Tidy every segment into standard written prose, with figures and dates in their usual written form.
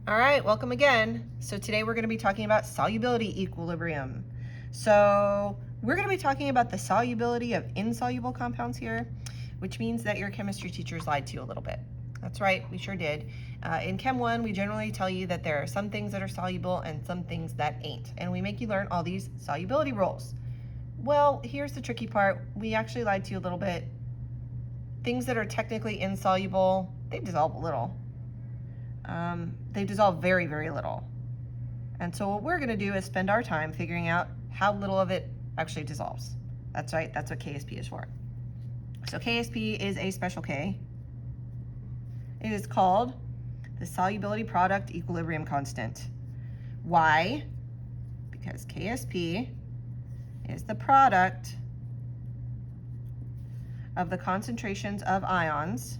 All right, welcome again. So today we're going to be talking about solubility equilibrium. So we're going to be talking about the solubility of insoluble compounds here, which means that your chemistry teachers lied to you a little bit. That's right, we sure did. In Chem 1, we generally tell you that there are some things that are soluble and some things that ain't, and we make you learn all these solubility rules. Well, here's the tricky part. We actually lied to you a little bit. Things that are technically insoluble, they dissolve a little. They dissolve very, very little. And so what we're going to do is spend our time figuring out how little of it actually dissolves. That's right, that's what Ksp is for. So Ksp is a special K. It is called the solubility product equilibrium constant. Why? Because Ksp is the product of the concentrations of ions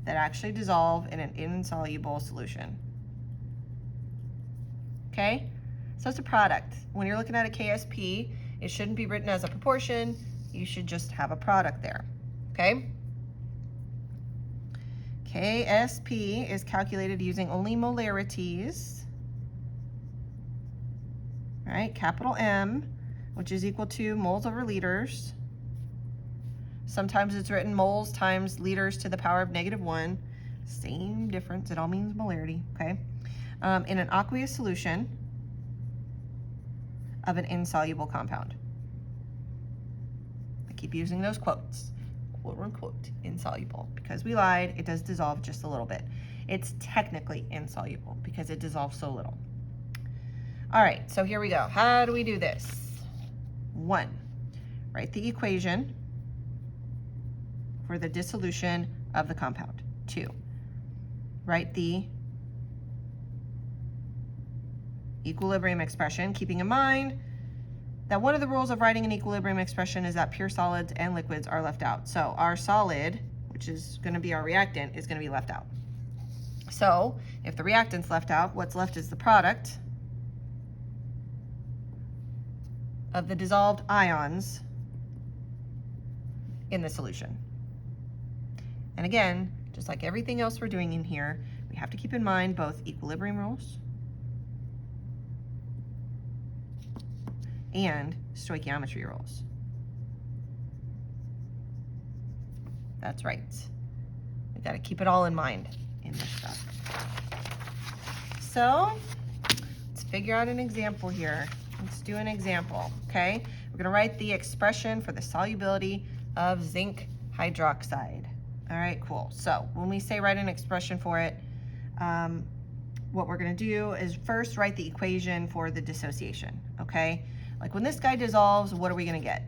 that actually dissolve in an insoluble solution. Okay? So it's a product. When you're looking at a Ksp, it shouldn't be written as a proportion. You should just have a product there. Okay? Ksp is calculated using only molarities. All right, capital M, which is equal to moles over liters. Sometimes it's written moles times liters to the power of -1. Same difference, it all means molarity, okay? In an aqueous solution of an insoluble compound. I keep using those quotes, quote unquote, insoluble, because we lied, it does dissolve just a little bit. It's technically insoluble because it dissolves so little. All right, so here we go. How do we do this? 1, write the equation for the dissolution of the compound. 2, write the equilibrium expression, keeping in mind that one of the rules of writing an equilibrium expression is that pure solids and liquids are left out. So our solid, which is going to be our reactant, is going to be left out. So if the reactant's left out, what's left is the product of the dissolved ions in the solution. And again, just like everything else we're doing in here, we have to keep in mind both equilibrium rules and stoichiometry rules. That's right. We got to keep it all in mind in this stuff. So let's figure out an example here. Let's do an example, okay? We're going to write the expression for the solubility of zinc hydroxide. All right, cool. So when we say write an expression for it, what we're going to do is first write the equation for the dissociation, okay? Like when this guy dissolves, what are we going to get,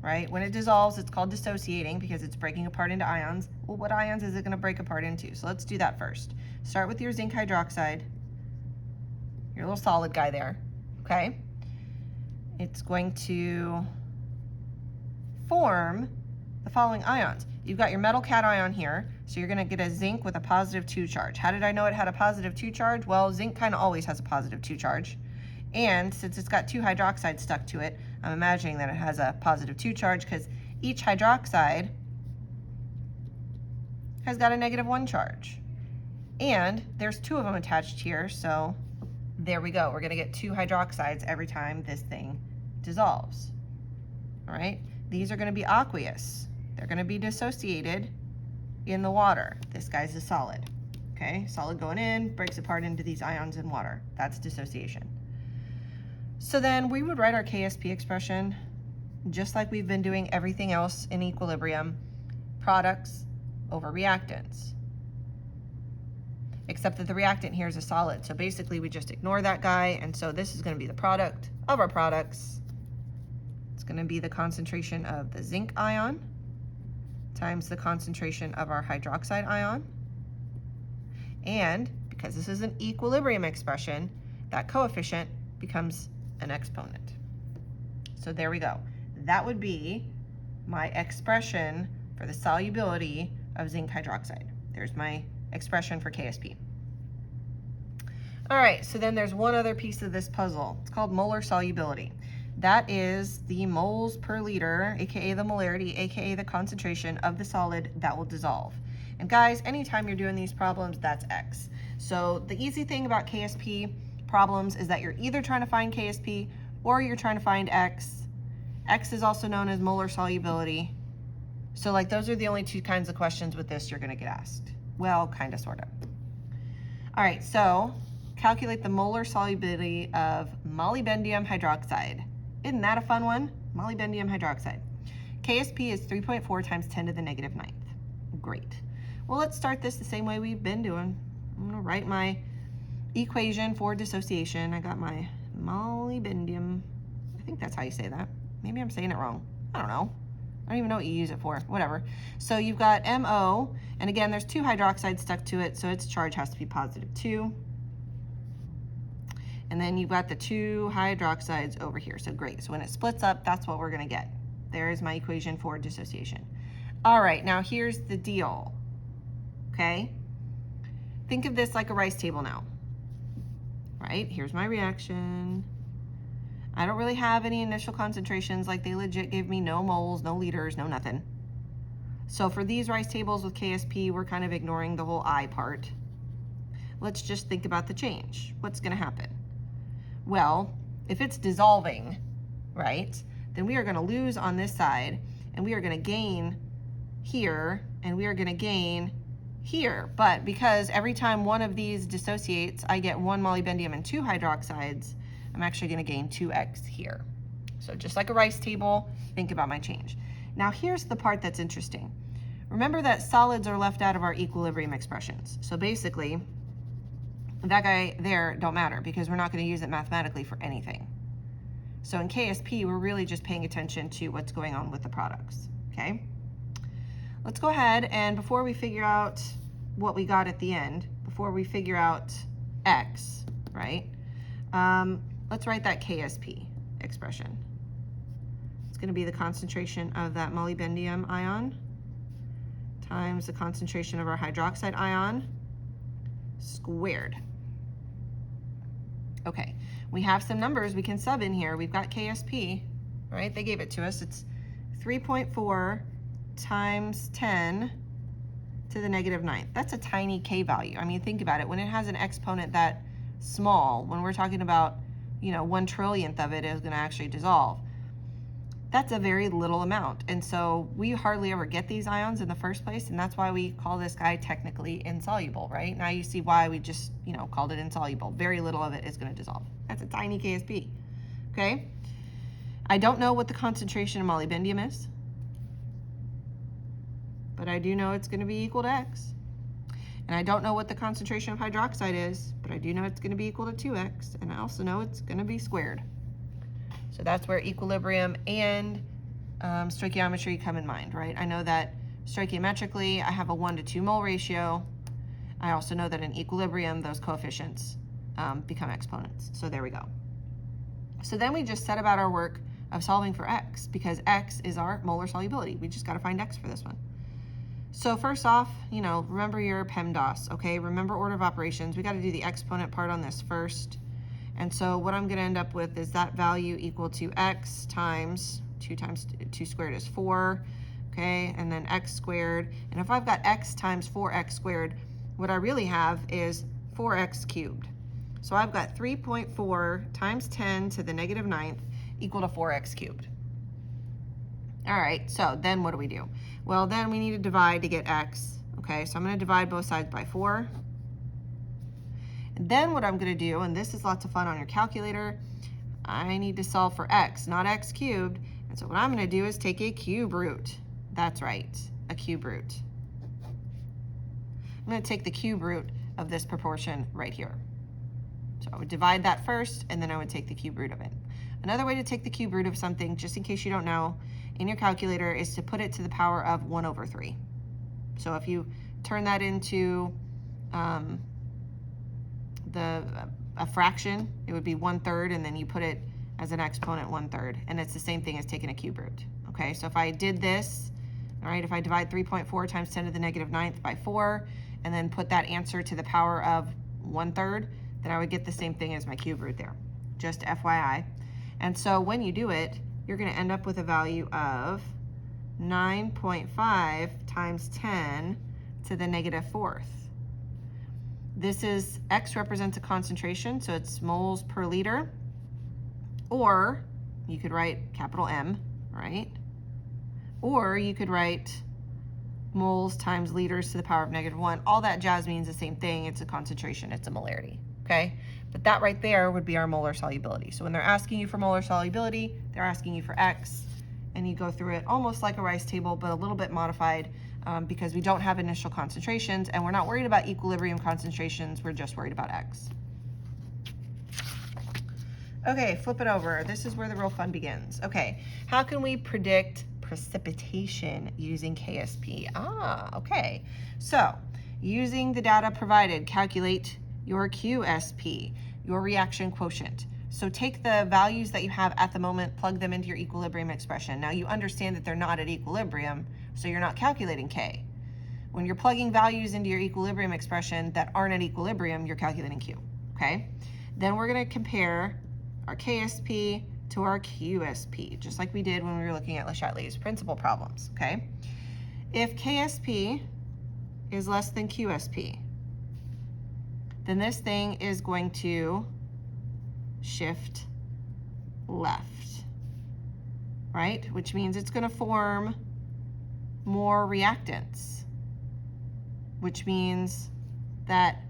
right? When it dissolves, it's called dissociating because it's breaking apart into ions. Well, what ions is it going to break apart into? So let's do that first. Start with your zinc hydroxide, your little solid guy there, okay? It's going to form the following ions. You've got your metal cation here, so you're going to get a zinc with a +2 charge. How did I know it had a +2 charge? Well, zinc kind of always has a +2 charge. And since it's got 2 hydroxides stuck to it, I'm imagining that it has a +2 charge because each hydroxide has got a -1 charge. And there's 2 of them attached here, so there we go. We're going to get 2 hydroxides every time this thing dissolves. All right? These are going to be aqueous. They're going to be dissociated in the water. This guy's a solid. Okay? Solid going in, breaks apart into these ions in water. That's dissociation. So then we would write our Ksp expression just like we've been doing everything else in equilibrium. Products over reactants. Except that the reactant here is a solid. So basically we just ignore that guy, and so this is going to be the product of our products. It's going to be the concentration of the zinc ion times the concentration of our hydroxide ion. And because this is an equilibrium expression, that coefficient becomes an exponent. So there we go. That would be my expression for the solubility of zinc hydroxide. There's my expression for Ksp. All right, so then there's one other piece of this puzzle. It's called molar solubility. That is the moles per liter, aka the molarity, aka the concentration of the solid that will dissolve. And guys, anytime you're doing these problems, that's X. So the easy thing about KSP problems is that you're either trying to find KSP or you're trying to find X. X is also known as molar solubility. So like those are the only two kinds of questions with this you're gonna get asked. Well, kind of, sort of. All right, so calculate the molar solubility of molybdendium hydroxide. Isn't that a fun one? Molybdendium hydroxide. KSP is 3.4 times 10 to the negative 9th. Great. Well, let's start this the same way we've been doing. I'm gonna write my equation for dissociation. I got my molybdendium. I think that's how you say that. Maybe I'm saying it wrong. I don't know. I don't even know what you use it for, whatever. So you've got MO, and again, there's 2 hydroxides stuck to it, so its charge has to be positive 2. And then you've got the 2 hydroxides over here, so great. So when it splits up, that's what we're gonna get. There is my equation for dissociation. All right, now here's the deal, okay? Think of this like a rice table now, right? Here's my reaction. I don't really have any initial concentrations, like they legit gave me no moles, no liters, no nothing. So for these rice tables with KSP, we're kind of ignoring the whole I part. Let's just think about the change. What's gonna happen? Well, if it's dissolving, right, then we are gonna lose on this side, and we are gonna gain here, and we are gonna gain here. But because every time one of these dissociates, I get 1 molybdendium and 2 hydroxides, I'm actually gonna gain 2x here. So just like a rice table, think about my change. Now here's the part that's interesting. Remember that solids are left out of our equilibrium expressions. So basically, that guy there don't matter because we're not gonna use it mathematically for anything. So in KSP, we're really just paying attention to what's going on with the products, okay? Let's go ahead and before we figure out what we got at the end, before we figure out X, right? Let's write that KSP expression. It's gonna be the concentration of that molybdendium ion times the concentration of our hydroxide ion squared. Okay, we have some numbers we can sub in here. We've got KSP, right? They gave it to us. It's 3.4 times 10 to the negative 9th. That's a tiny K value. I mean, think about it. When it has an exponent that small, when we're talking about, you know, 1/1,000,000th of it is gonna actually dissolve. That's a very little amount. And so we hardly ever get these ions in the first place, and that's why we call this guy technically insoluble, right? Now you see why we just, you know, called it insoluble. Very little of it is gonna dissolve. That's a tiny KSP, okay? I don't know what the concentration of molybdendium is, but I do know it's gonna be equal to X. And I don't know what the concentration of hydroxide is, but I do know it's gonna be equal to 2x, and I also know it's gonna be squared. So that's where equilibrium and stoichiometry come in mind, right? I know that stoichiometrically, I have a 1 to 2 mole ratio. I also know that in equilibrium, those coefficients become exponents. So there we go. So then we just set about our work of solving for X, because X is our molar solubility. We just gotta find X for this one. So first off, you know, remember your PEMDAS, okay? Remember order of operations. We got to do the exponent part on this first. And so what I'm going to end up with is that value equal to X times 2 squared is 4, okay? And then X squared. And if I've got X times 4X squared, what I really have is 4X cubed. So I've got 3.4 times 10 to the negative 9th equal to 4X cubed. All right, so then what do we do? Well, then we need to divide to get X, okay? So I'm gonna divide both sides by 4. And then what I'm gonna do, and this is lots of fun on your calculator, I need to solve for X, not X cubed. And so what I'm gonna do is take a cube root. That's right, a cube root. I'm gonna take the cube root of this proportion right here. So I would divide that first, and then I would take the cube root of it. Another way to take the cube root of something, just in case you don't know, in your calculator is to put it to the power of 1/3. So if you turn that into a fraction, it would be 1/3, and then you put it as an exponent 1/3, and it's the same thing as taking a cube root. Okay, so if I did this, all right, if I divide 3.4 times 10 to the negative 9th by 4, and then put that answer to the power of 1/3, then I would get the same thing as my cube root there, just FYI. And so when you do it, you're gonna end up with a value of 9.5 times 10 to the -4th. This is, X represents a concentration, so it's moles per liter. Or you could write capital M, right? Or you could write moles times liters to the power of -1. All that jazz means the same thing. It's a concentration, it's a molarity, okay? But that right there would be our molar solubility. So when they're asking you for molar solubility, they're asking you for X, and you go through it almost like a rice table, but a little bit modified because we don't have initial concentrations, and we're not worried about equilibrium concentrations, we're just worried about X. Okay, flip it over. This is where the real fun begins. Okay, how can we predict precipitation using Ksp? Okay. So, using the data provided, calculate your Qsp, your reaction quotient. So take the values that you have at the moment, plug them into your equilibrium expression. Now you understand that they're not at equilibrium, so you're not calculating K. When you're plugging values into your equilibrium expression that aren't at equilibrium, you're calculating Q, okay? Then we're gonna compare our Ksp to our Qsp, just like we did when we were looking at Le Chatelier's principal problems, okay? If Ksp is less than Qsp, then this thing is going to shift left, right? Which means it's gonna form more reactants, which means that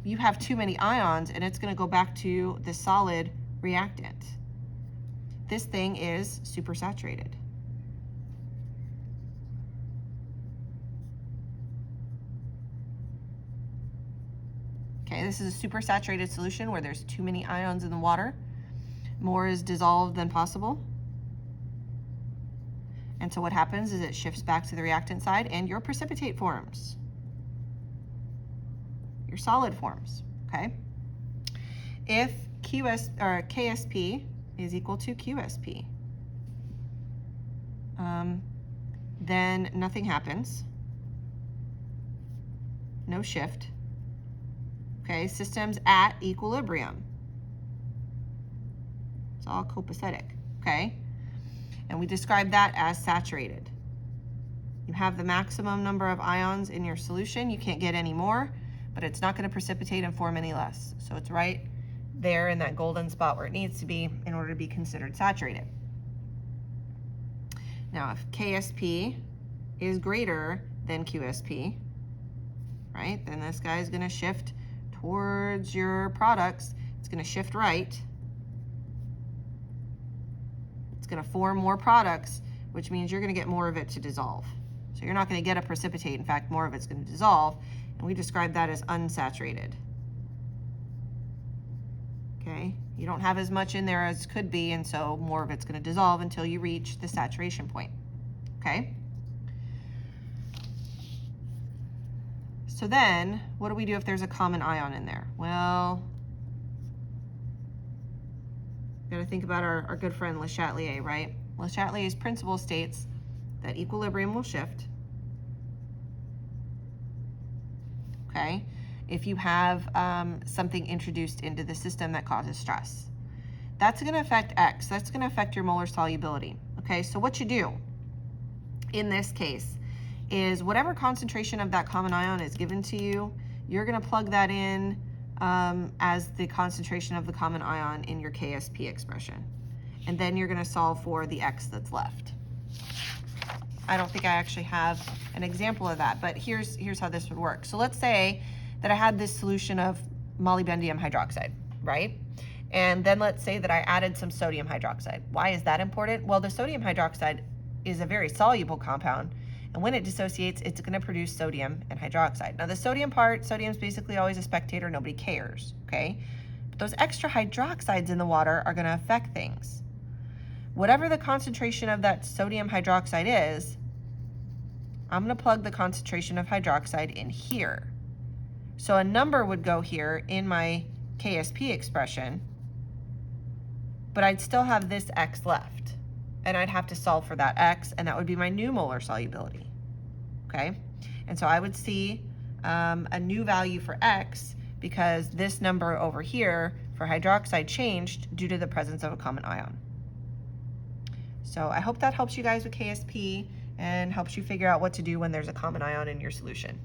you have too many ions and it's gonna go back to the solid reactant. This thing is supersaturated. Okay, this is a supersaturated solution where there's too many ions in the water. More is dissolved than possible. And so what happens is it shifts back to the reactant side and your precipitate forms. Your solid forms, okay? If Ksp is equal to Qsp, then nothing happens. No shift. Okay, system's at equilibrium. It's all copacetic, okay? And we describe that as saturated. You have the maximum number of ions in your solution. You can't get any more, but it's not going to precipitate and form any less. So it's right there in that golden spot where it needs to be in order to be considered saturated. Now, if Ksp is greater than Qsp, right, then this guy is going to shift towards your products. It's going to shift right. It's going to form more products, which means you're going to get more of it to dissolve. So you're not going to get a precipitate. In fact, more of it's going to dissolve, and we describe that as unsaturated. Okay, you don't have as much in there as could be, and so more of it's going to dissolve until you reach the saturation point. Okay? So then, what do we do if there's a common ion in there? Well, got to think about our good friend Le Chatelier, right? Le Chatelier's principle states that equilibrium will shift. Okay? If you have something introduced into the system that causes stress. That's going to affect X. That's going to affect your molar solubility. Okay, so what you do in this case is whatever concentration of that common ion is given to you, you're going to plug that in as the concentration of the common ion in your Ksp expression. And then you're going to solve for the X that's left. I don't think I actually have an example of that, but here's how this would work. So let's say that I had this solution of molybdendium hydroxide, right? And then let's say that I added some sodium hydroxide. Why is that important? Well, the sodium hydroxide is a very soluble compound, and when it dissociates, it's going to produce sodium and hydroxide. Now the sodium part, sodium's basically always a spectator, nobody cares, okay? But those extra hydroxides in the water are going to affect things. Whatever the concentration of that sodium hydroxide is, I'm going to plug the concentration of hydroxide in here. So a number would go here in my Ksp expression, but I'd still have this X left. And I'd have to solve for that X, and that would be my new molar solubility, okay? And so I would see a new value for X because this number over here for hydroxide changed due to the presence of a common ion. So I hope that helps you guys with Ksp and helps you figure out what to do when there's a common ion in your solution.